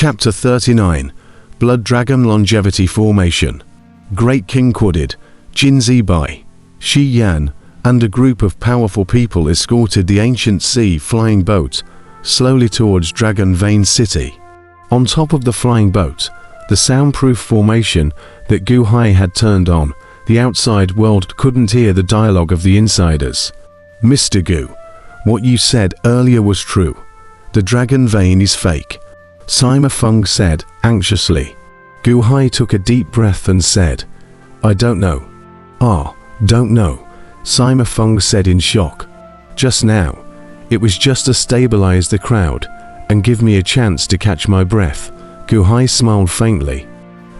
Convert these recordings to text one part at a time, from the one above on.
Chapter 39. Blood Dragon Longevity Formation. Great King Quadid, Jinzi Bai, Shi Yan, and a group of powerful people escorted the ancient sea flying boat slowly towards Dragon Vein City. On top of the flying boat, the soundproof formation that Gu Hai had turned on, the outside world couldn't hear the dialogue of the insiders. Mr. Gu, what you said earlier was true. The Dragon Vein is fake, Sima Feng said anxiously. Gu Hai took a deep breath and said, I don't know. Don't know, Sima Feng said in shock. Just now, it was just to stabilize the crowd and give me a chance to catch my breath. Gu Hai smiled faintly.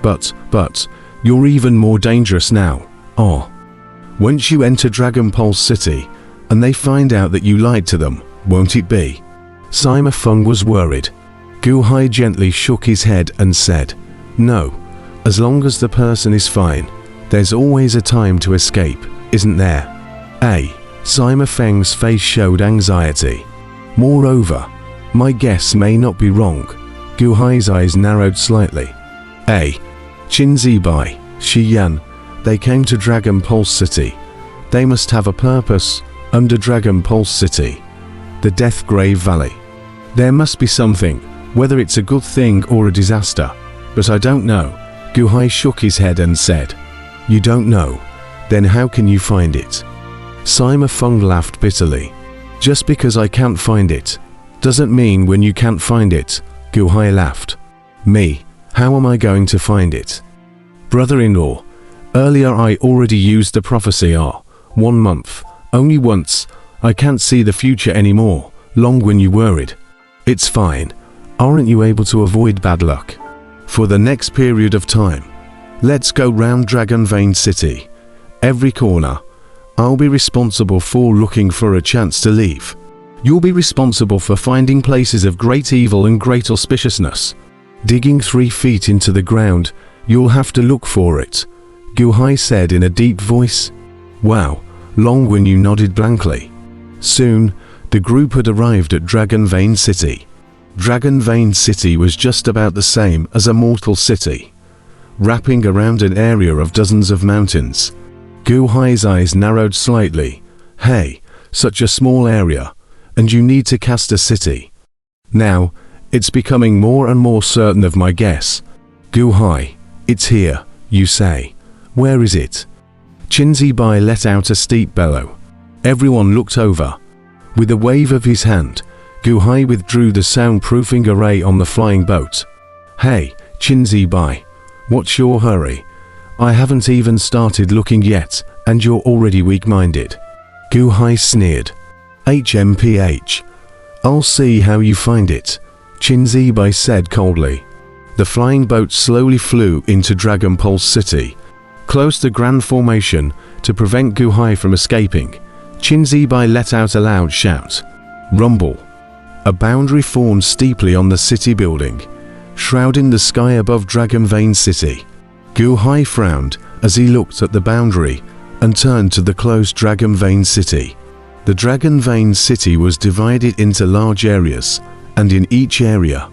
But, you're even more dangerous now. Once you enter Dragon Pulse City, and they find out that you lied to them, won't it be? Sima Feng was worried. Gu Hai gently shook his head and said, No, as long as the person is fine, there's always a time to escape, isn't there? Sima Feng's face showed anxiety. Moreover, my guess may not be wrong. Gu Hai's eyes narrowed slightly. Jinzi Bai, Shi Yan, they came to Dragon Pulse City. They must have a purpose under Dragon Pulse City, the Death Grave Valley. There must be something, whether it's a good thing or a disaster, but I don't know. Gu Hai shook his head and said, You don't know? Then how can you find it? Sima Feng laughed bitterly. Just because I can't find it, doesn't mean when you can't find it. Gu Hai laughed. Me, how am I going to find it? Brother-in-law, earlier I already used the prophecy 1 month, only once. I can't see the future anymore, long when you worried. It's fine, aren't you able to avoid bad luck? For the next period of time, let's go round Dragon Vein City. Every corner, I'll be responsible for looking for a chance to leave. You'll be responsible for finding places of great evil and great auspiciousness. Digging 3 feet into the ground, you'll have to look for it, Gu Hai said in a deep voice. Wow, Long Wenyu nodded blankly. Soon, the group had arrived at Dragon Vein City. Dragon Vein City was just about the same as Immortal City, wrapping around an area of dozens of mountains. Gu Hai's eyes narrowed slightly. Hey, such a small area, and you need to cast a city. Now, it's becoming more and more certain of my guess. Gu Hai, it's here, you say. Where is it? Jinzi Bai let out a steep bellow. Everyone looked over. With a wave of his hand, Gu Hai withdrew the soundproofing array on the flying boat. Hey, Jinzi Bai, what's your hurry? I haven't even started looking yet, and you're already weak-minded. Gu Hai sneered. HMPH. I'll see how you find it, Jinzi Bai said coldly. The flying boat slowly flew into Dragon Pulse City, close to Grand Formation to prevent Gu Hai from escaping. Jinzi Bai let out a loud shout. Rumble. A boundary formed steeply on the city building, shrouding the sky above Dragon Vein City. Gu Hai frowned as he looked at the boundary and turned to the closed Dragon Vein City. The Dragon Vein City was divided into large areas, and in each area,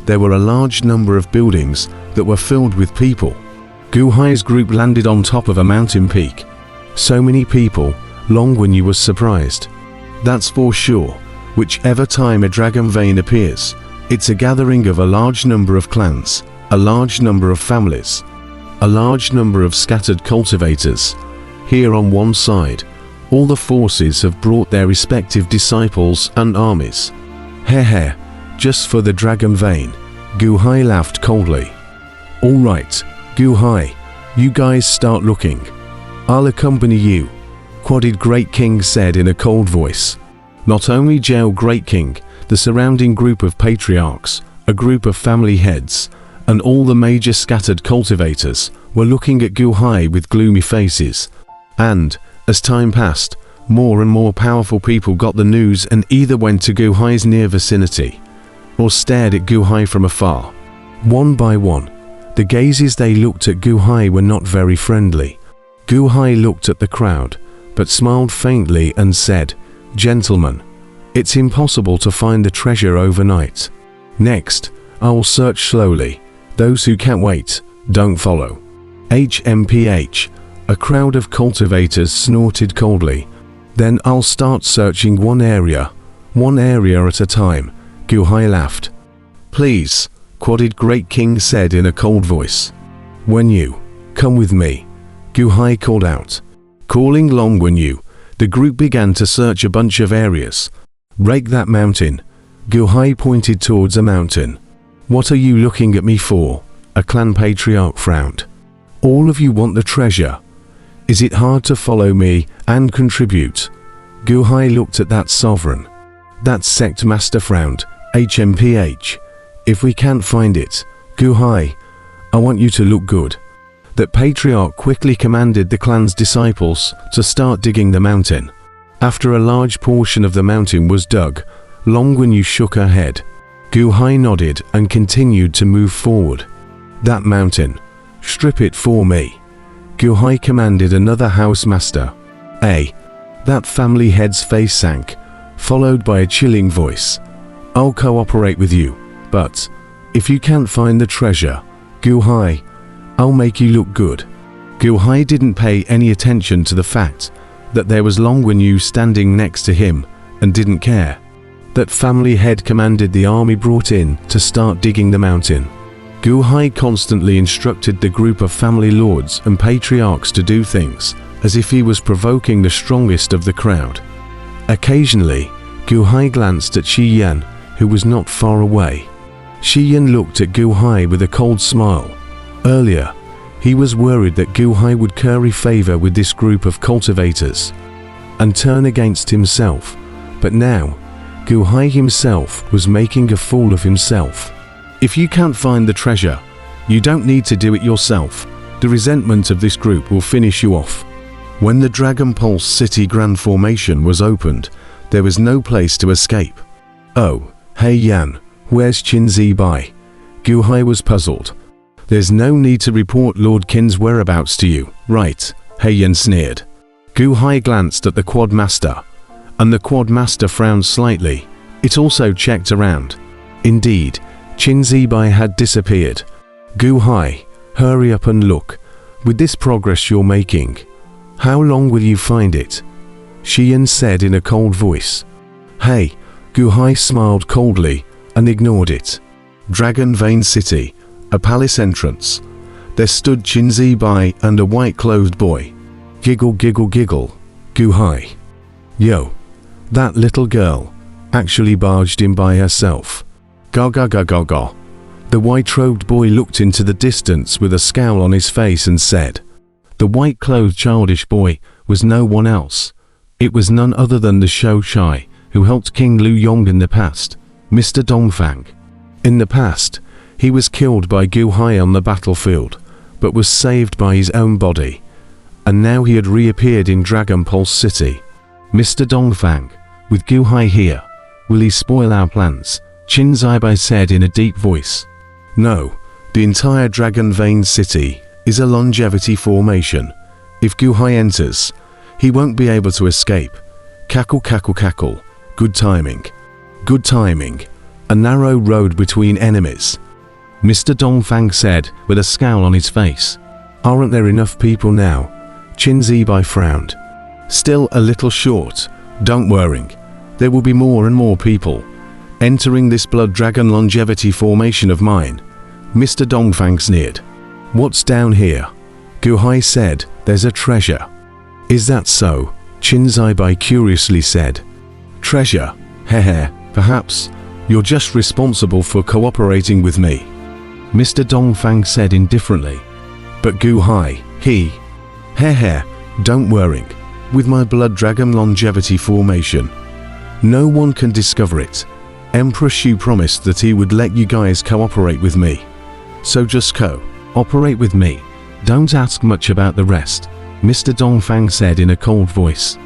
there were a large number of buildings that were filled with people. Gu Hai's group landed on top of a mountain peak. So many people, Long Wenyu was surprised. That's for sure. Whichever time a Dragon Vein appears, it's a gathering of a large number of clans, a large number of families, a large number of scattered cultivators. Here on one side, all the forces have brought their respective disciples and armies. Heh, just for the Dragon Vein, Gu Hai laughed coldly. All right, Gu Hai, you guys start looking. I'll accompany you, Quadid Great King said in a cold voice. Not only Jiao Great King, the surrounding group of patriarchs, a group of family heads, and all the major scattered cultivators were looking at Gu Hai with gloomy faces. And, as time passed, more and more powerful people got the news and either went to Gu Hai's near vicinity, or stared at Gu Hai from afar. One by one, the gazes they looked at Gu Hai were not very friendly. Gu Hai looked at the crowd, but smiled faintly and said, Gentlemen, it's impossible to find the treasure overnight. Next, I will search slowly. Those who can't wait, don't follow. HMPH. A crowd of cultivators snorted coldly. Then I'll start searching one area at a time. Gu Hai laughed. Please, Quadded Great King said in a cold voice. Wen Yu, come with me, Gu Hai called out. Calling Long Wen Yu, the group began to search a bunch of areas. Break that mountain. Gu Hai pointed towards a mountain. What are you looking at me for? A clan patriarch frowned. All of you want the treasure. Is it hard to follow me and contribute? Gu Hai looked at that sovereign. That sect master frowned. HMPH. If we can't find it, Gu Hai, I want you to look good. That patriarch quickly commanded the clan's disciples to start digging the mountain. After a large portion of the mountain was dug, Long Wen Yu shook her head. Gu Hai nodded and continued to move forward. That mountain, strip it for me, Gu Hai commanded another housemaster. That family head's face sank, followed by a chilling voice. I'll cooperate with you, but if you can't find the treasure, Gu Hai, I'll make you look good. Gu Hai didn't pay any attention to the fact that there was Long Wen Yu standing next to him and didn't care. That family head commanded the army brought in to start digging the mountain. Gu Hai constantly instructed the group of family lords and patriarchs to do things as if he was provoking the strongest of the crowd. Occasionally, Gu Hai glanced at Shi Yan, who was not far away. Shi Yan looked at Gu Hai with a cold smile. Earlier, he was worried that Gu Hai would curry favor with this group of cultivators and turn against himself, but now, Gu Hai himself was making a fool of himself. If you can't find the treasure, you don't need to do it yourself. The resentment of this group will finish you off. When the Dragon Pulse City Grand Formation was opened, there was no place to escape. Oh, hey Yan, where's Qin Zibai? Gu Hai was puzzled. There's no need to report Lord Qin's whereabouts to you, right? He Yan sneered. Gu Hai glanced at the Quad Master, and the Quad Master frowned slightly. It also checked around. Indeed, Qin Zibai had disappeared. Gu Hai, hurry up and look. With this progress you're making, how long will you find it? Shi Yan said in a cold voice. Hey, Gu Hai smiled coldly and ignored it. Dragon Vein City, a palace entrance. There stood Qin Zibai and a white-clothed boy. Giggle, giggle, giggle. Gu Hai. Yo, that little girl actually barged in by herself. Ga ga ga ga ga. The white-robed boy looked into the distance with a scowl on his face and said. The white-clothed childish boy was no one else. It was none other than the Shou Shai who helped King Lu Yong in the past, Mr. Dongfang. In the past, he was killed by Gu Hai on the battlefield, but was saved by his own body. And now he had reappeared in Dragon Pulse City. Mr. Dongfang, with Gu Hai here, will he spoil our plans? Qin Zibai said in a deep voice. No, the entire Dragon Vein City is a longevity formation. If Gu Hai enters, he won't be able to escape. Cackle, cackle, cackle. Good timing. Good timing. A narrow road between enemies. Mr. Dongfang said with a scowl on his face. Aren't there enough people now? Qin Zibai frowned. Still a little short. Don't worry. There will be more and more people entering this blood dragon longevity formation of mine. Mr. Dongfang sneered. What's down here? Gu Hai said, there's a treasure. Is that so? Qin Zibai curiously said. Treasure? Hehe, perhaps you're just responsible for cooperating with me. Mr. Dongfang said indifferently. But Gu Hai, Hehe, don't worry. With my blood dragon longevity formation, no one can discover it. Emperor Shu promised that he would let you guys cooperate with me. So just cooperate with me. Don't ask much about the rest, Mr. Dongfang said in a cold voice.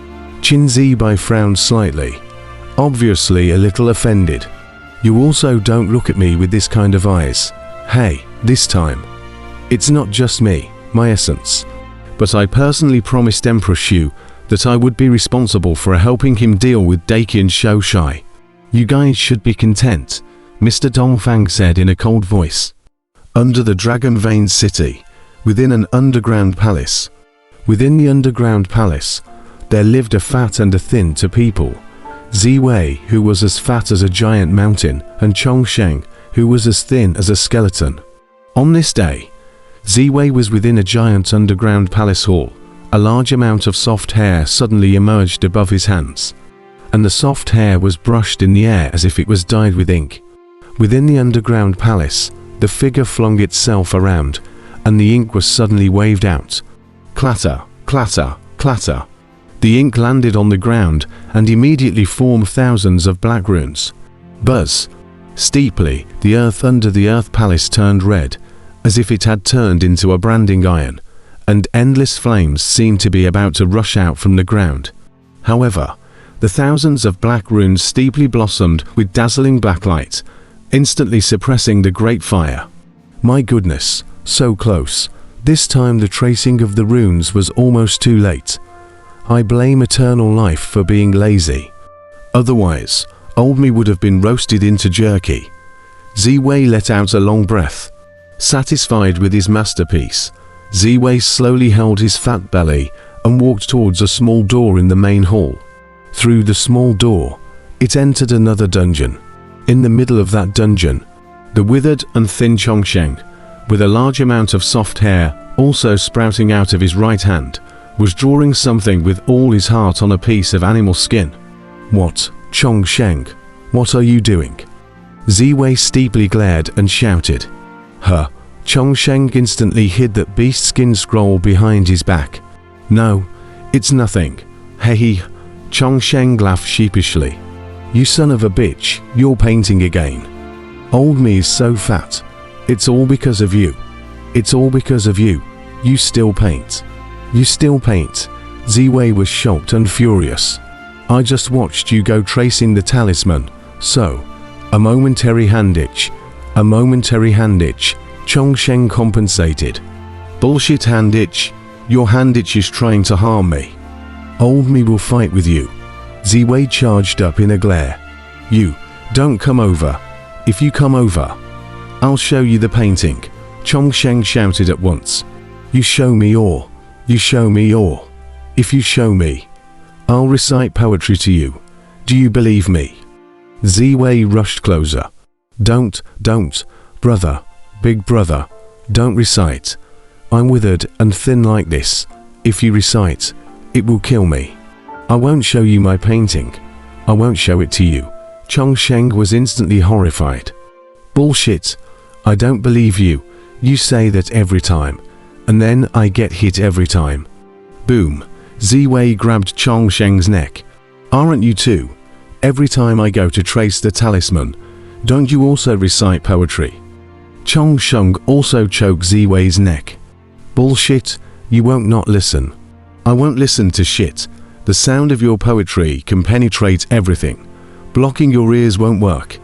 Qin Zibai frowned slightly, obviously a little offended. You also don't look at me with this kind of eyes. Hey, this time, it's not just me, my essence, but I personally promised Emperor Shu that I would be responsible for helping him deal with Dakian Shou Shai. You guys should be content Mr. Dongfang said in a cold voice. Under the Dragon Vein City, within an underground palace. Within the underground palace, there lived a fat and a thin to people. Ziwei, who was as fat as a giant mountain, and Chongsheng, who was as thin as a skeleton. On this day, Ziwei was within a giant underground palace hall. A large amount of soft hair suddenly emerged above his hands, and the soft hair was brushed in the air as if it was dyed with ink. Within the underground palace, the figure flung itself around, and the ink was suddenly waved out. Clatter, clatter, clatter. The ink landed on the ground and immediately formed thousands of black runes. Buzz. Steeply, the earth under the Earth Palace turned red, as if it had turned into a branding iron, and endless flames seemed to be about to rush out from the ground. However, the thousands of black runes steeply blossomed with dazzling black light, instantly suppressing the great fire. My goodness, so close. This time the tracing of the runes was almost too late. I blame eternal life for being lazy. Otherwise, old me would have been roasted into jerky. Ziwei let out a long breath. Satisfied with his masterpiece, Ziwei slowly held his fat belly and walked towards a small door in the main hall. Through the small door, it entered another dungeon. In the middle of that dungeon, the withered and thin Chongsheng, with a large amount of soft hair also sprouting out of his right hand, was drawing something with all his heart on a piece of animal skin. What, Chongsheng, what are you doing? Ziwei steeply glared and shouted. Huh. Chongsheng instantly hid that beast skin scroll behind his back. No, it's nothing. Hey, Chongsheng laughed sheepishly. You son of a bitch, you're painting again. Old me is so fat. It's all because of you. It's all because of you. You still paint. You still paint. Ziwei was shocked and furious. I just watched you go tracing the talisman, so, a momentary hand itch. A momentary hand itch. Chongsheng compensated. Bullshit hand itch. Your hand itch is trying to harm me. Old me will fight with you. Ziwei charged up in a glare. You, don't come over. If you come over, I'll show you the painting. Chongsheng shouted at once. You show me or, you show me or. If you show me, I'll recite poetry to you. Do you believe me? Ziwei rushed closer. Don't, brother, big brother, don't recite. I'm withered and thin like this. If you recite, it will kill me. I won't show you my painting. I won't show it to you. Chongsheng was instantly horrified. Bullshit. I don't believe you. You say that every time. And then I get hit every time. Boom. Ziwei grabbed Chongsheng's neck. Aren't you too? Every time I go to trace the talisman, don't you also recite poetry? Chongsheng also choked Ziwei's neck. Bullshit. You won't not listen. I won't listen to shit. The sound of your poetry can penetrate everything. Blocking your ears won't work.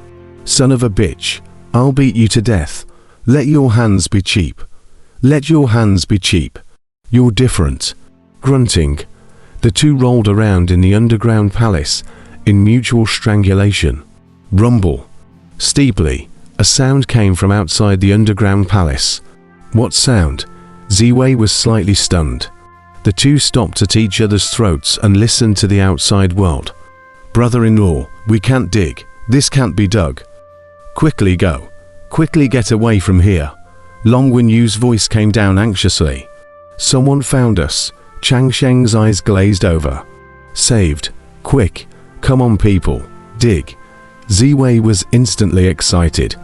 Son of a bitch, I'll beat you to death. Let your hands be cheap. Let your hands be cheap. You're different. Grunting, the two rolled around in the underground palace in mutual strangulation. Rumble. Steeply, a sound came from outside the underground palace. What sound? Ziwei was slightly stunned. The two stopped at each other's throats and listened to the outside world. Brother-in-law, we can't dig. This can't be dug. Quickly go. Quickly get away from here. Long Wenyu's voice came down anxiously. Someone found us. Changsheng's eyes glazed over. Saved. Quick. Come on people. Dig. Ziwei was instantly excited.